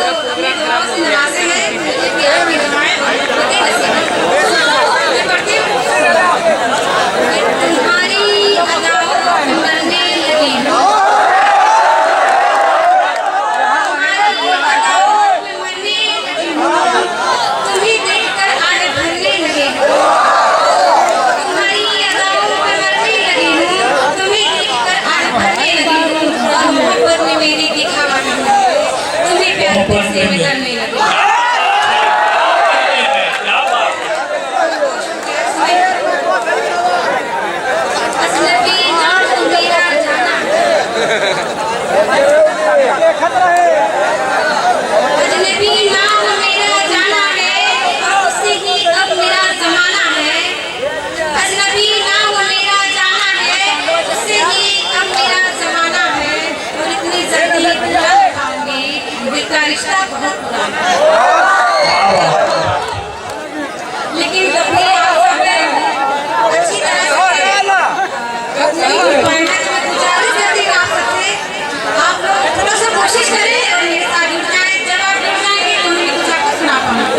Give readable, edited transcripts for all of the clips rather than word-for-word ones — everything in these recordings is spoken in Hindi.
अपने दुआओं से नवाजे हैं कि आपकी दुआएं होती नसीब। मैं पढ़ती हूँ। तुम्हारी अदाओं पे मरने लगी हूँ, तुम्हारी अदाओं पे मरने लगी हूँ, तुम्हें देखकर आग भरने लगी हूँ, तुम्हारी अदाओं पे मरने लगी हूँ, तुम्हें देखकर आग भरने लगी हूँ। और मोहब्बत में मेरी दिखावा नहीं है, तुम्हें प्यार से मैं करने लगी। अजनबी नाम मेरा जाना है, अजनबी नाम मेरा जाना है, और उससे ही अब मेरा जमाना है। अजनबी नाम मेरा जाना है, उससे ही अब मेरा जमाना है। और इतनी जल्दी पूरा खाऊंगी, दिल का रिश्ता बहुत पुराना है। लेकिन जब मेरे अच्छी तरह से नहीं हो पाएगा तो मैं गुजारिश करती हूँ आप सबसे, आप लोग थोड़ा सा कोशिश करें और मेरे साथ जुड़ जाएं। जब आप जुड़ जाएंगे तो मैं कुछ आपको सुना पाऊंगी।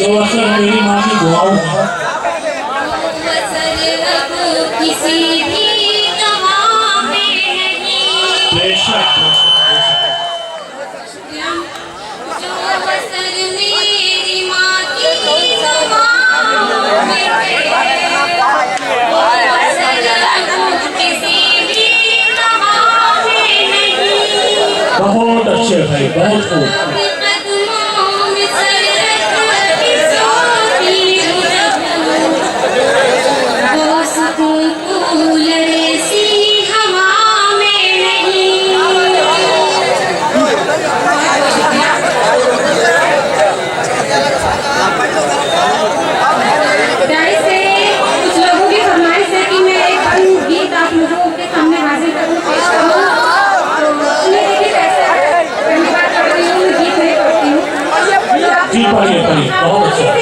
जो अक्सर मेरी माँ की दुआओं किसी भी दवा में नहीं, बेशक जो असर मेरी माँ की दुआ में है, वो असर किसी भी दवा में नहीं। बहुत अच्छे भाई, बहुत खूब। पढ़िए पढ़िए, बहुत अच्छा।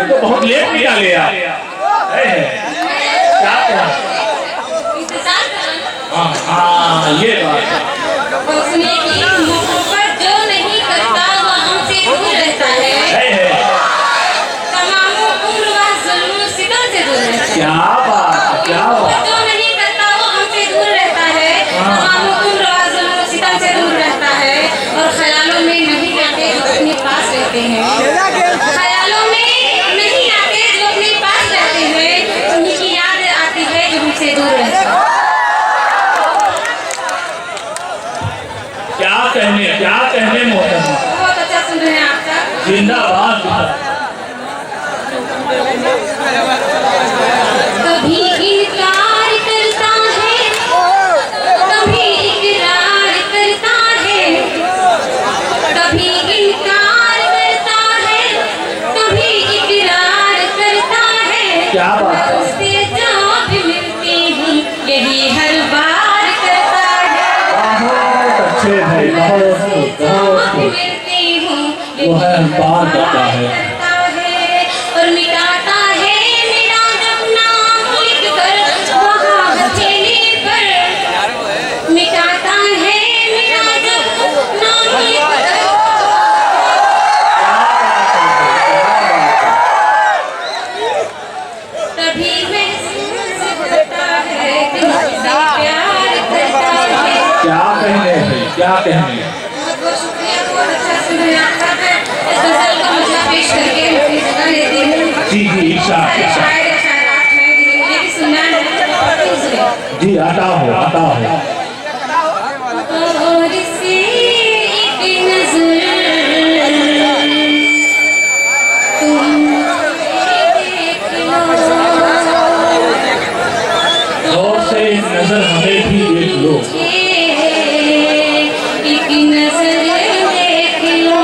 तो बहुत लेट निकाले आप। क्या करा? इंतजार कर। हाँ हाँ ये बात है। उसने की मोहब्बत जो नहीं करता वो हमसे दूर रहता है। तमाम उम्र व जुल्म सितम से दूर रहता है। क्या बात है, क्या बात। जो नहीं करता वो हमसे दूर रहता है। तमाम उम्र व जुल्म सितम से दूर रहता है और ख्यालों में नहीं आते जो अपने पास रहते हैं। ख्यालों में नहीं आते जो अपने पास रहते हैं। उन्हीं की याद आती है जो हमसे दूर रहते हैं। क्या कहने मोहतरमा। बहुत अच्छा सुन रहे हैं आपका। जिंदाबाद। कभी इनकार करता है, कभी इकरार करता है, कभी इनकार करता है, कभी इकरार करता है। क्या बात है। उससे जवाब मिलती हूँ यही हर बार करता है। बहुत अच्छे भाई, बहुत मिलती हूँ वो है बार करता है। और मिटाता है मेरा जब नाम लिख कर वहाँ हथेली पर। मिटाता है मेरा जब नाम लिख कर। तभी महसूस होता है कि मुझसे प्यार करता है। क्या कहने हैं, क्या कहने। बहुत बहुत शुक्रिया, बहुत अच्छा सुन रहे हैं आपका। इस गजल का मजा पेश करके अपनी जगह लेती हूँ। जी जी इरशाद सारे इरशाद। शायर शायरात हैं जिन्हें मुझे भी सुनना है। जी आता हो आता हो। और से एक नजर तुम देख लो। और से एक नजर हमें भी देख लो। एक नजर देख लो।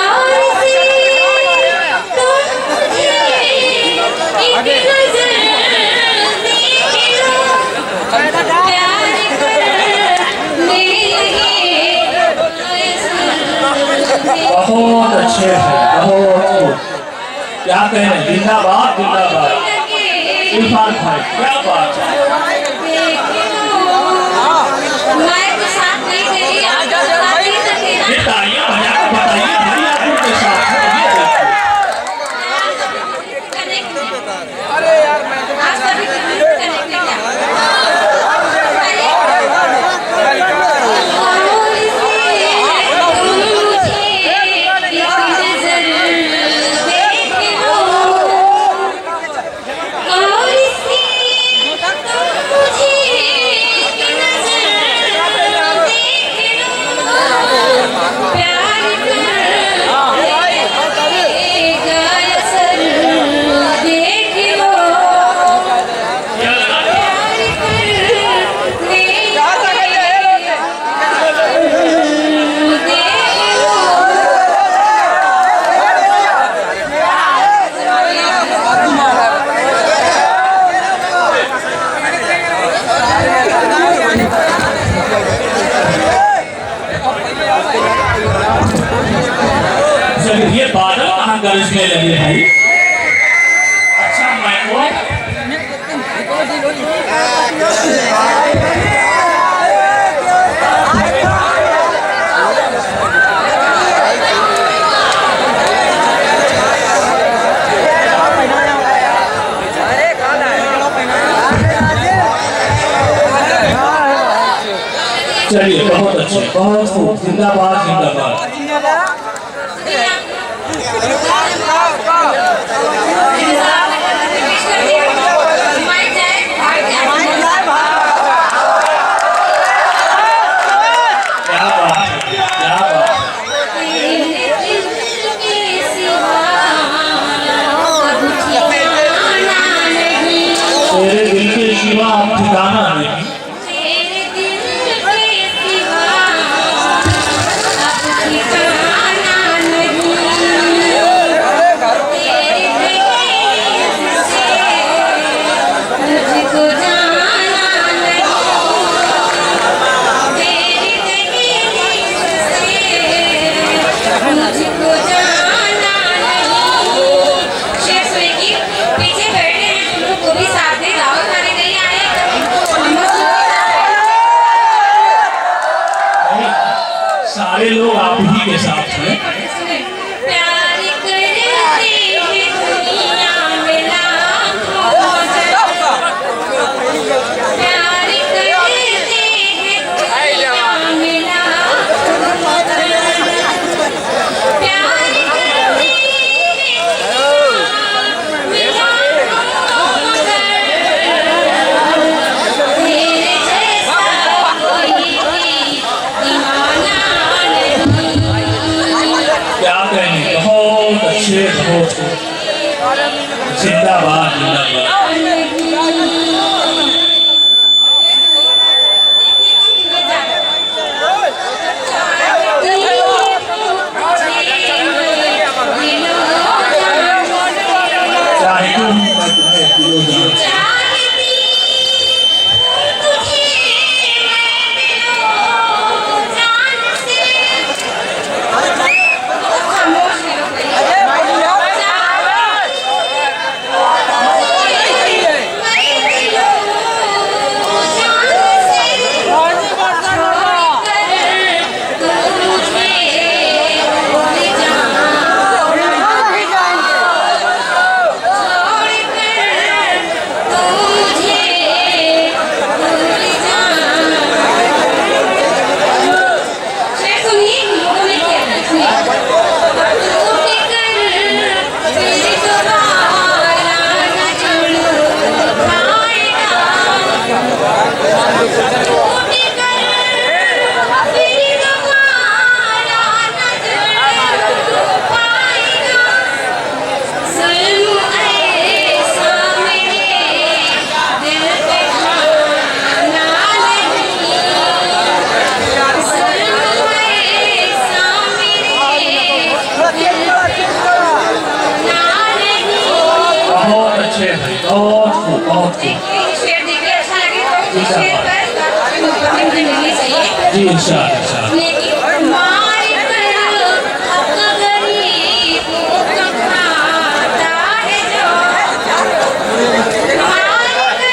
और से तुम मुझे एक नजर देख लो। प्यार करने लगे बहुत अच्छे हैं, बहुत। क्या कहने, जिंदाबाद जिंदाबाद। इरफान भाई क्या बात है। मैं तो साथ नहीं दे रही, आप तो साथ नहीं सकते ना। ये तालियां बजा के बताइए भाई आप उनके साथ हैं, ये देखिए। अरे यार मैं आप सभी कनेक्ट क्या? ये बादल कहाँ गरजने लगे भाई। अच्छा माइको चलिए बहुत अच्छे, बहुत खूब। जिंदाबाद जिंदाबाद। क्या बात है, क्या बात है। तेरे दिल के सिवा अब ठिकाना नहीं। अच्छे बहुत जिंदाबाद जिंदाबाद चाहे तुम मैं तुम्हें विरोध बहुत खूब बहुत खूब शेर देखिए अच्छा लगे तो शेर पर मिलनी चाहिए जी इंशाल्लाह लेकिन मार कर हक गरीब को खाता है जो मार कर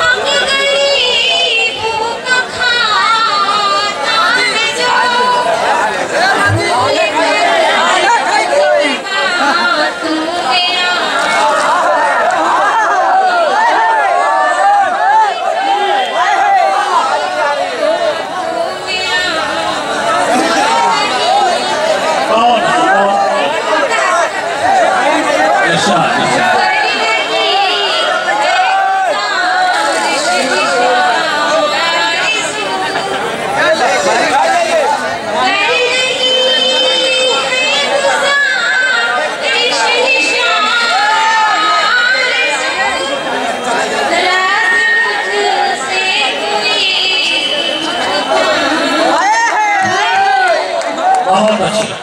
हक गरीब को खाता है जो भूल कर बात मेरा बहुत अच्छी